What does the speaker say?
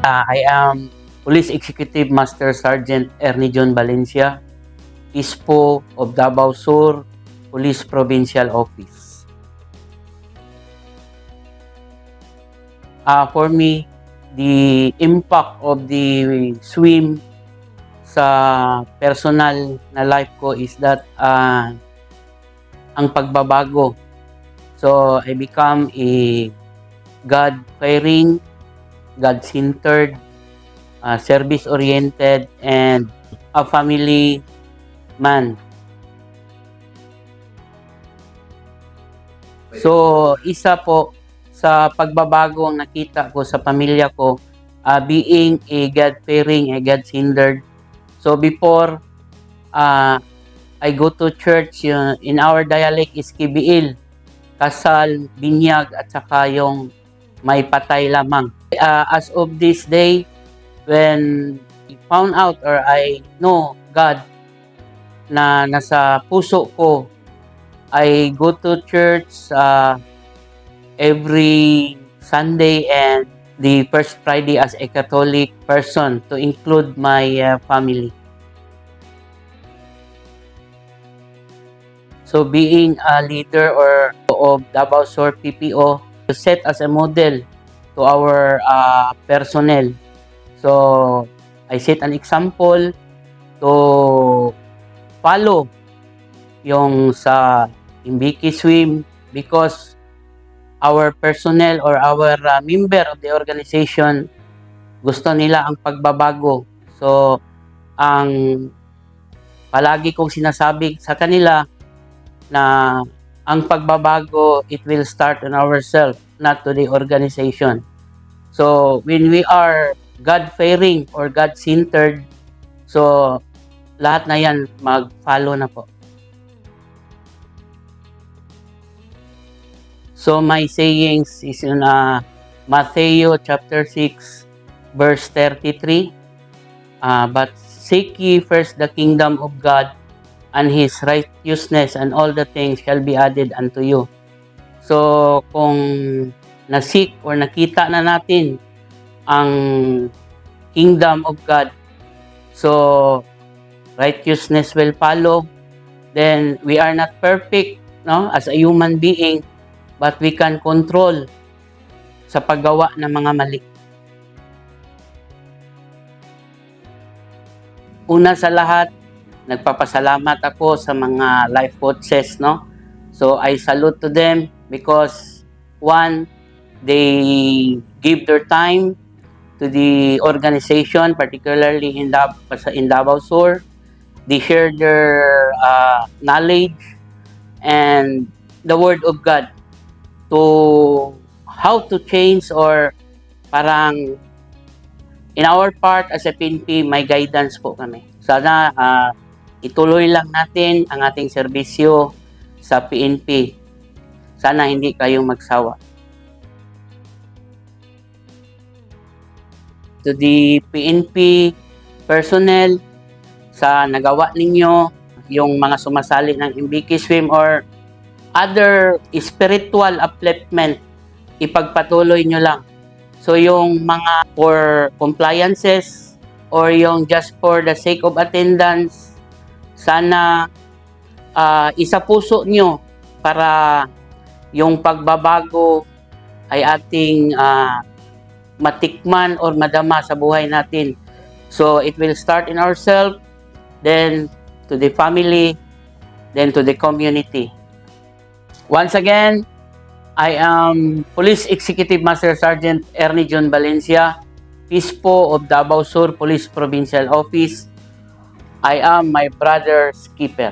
I am Police Executive Master Sergeant Ernie John Valencia, ISPO of Davao Sur Police Provincial Office. For me, the impact of the swim sa personal na life ko is that ang pagbabago. So, I become a God-fearing, God-centered, service-oriented, and a family man. So, isa po sa pagbabago ang nakita ko sa pamilya ko, being a God-fearing, a God-centered. So, before, I go to church, in our dialect is kibiil, kasal, binyag, at saka yung may patay lamang. As of this day, when I found out or I know God na nasa puso ko, I go to church every Sunday and the first Friday as a Catholic person to include my family. So being a leader or of Davao Sur PPO to set as a model to our personnel. So I set an example to follow yung sa Imbiki Swim because our personnel or our member of the organization gusto nila ang pagbabago. So ang palagi kong sinasabi sa kanila na ang pagbabago, it will start on ourselves, not to the organization. So, when we are God-fearing or God-centered, so, lahat na yan mag-follow na po. So, my sayings is in Matthew chapter 6, verse 33. But seek ye first the kingdom of God and His righteousness, and all the things shall be added unto you. So, kung nasik or nakita na natin ang kingdom of God, so righteousness will follow. Then, we are not perfect, no, as a human being, but we can control sa paggawa ng mga mali. Una sa lahat, nagpapasalamat ako sa mga life coaches, no? So, I salute to them because, one, they give their time to the organization, particularly in Davao Sur. They share their knowledge and the Word of God to how to change or parang in our part as a PNP, may guidance po kami. Sana ituloy lang natin ang ating serbisyo sa PNP. Sana hindi kayong magsawa. To the PNP personnel, sa nagawa ninyo, yung mga sumasali ng Imbiki Swim or other spiritual upliftment, ipagpatuloy nyo lang. So yung mga for compliances or yung just for the sake of attendance, sana isa puso nyo para yung pagbabago ay ating matikman or madama sa buhay natin. So it will start in ourselves, then to the family, then to the community. Once again, I am Police Executive Master Sergeant Ernie John Valencia, ISPO of Davao Sur Police Provincial Office. I am my brother's keeper.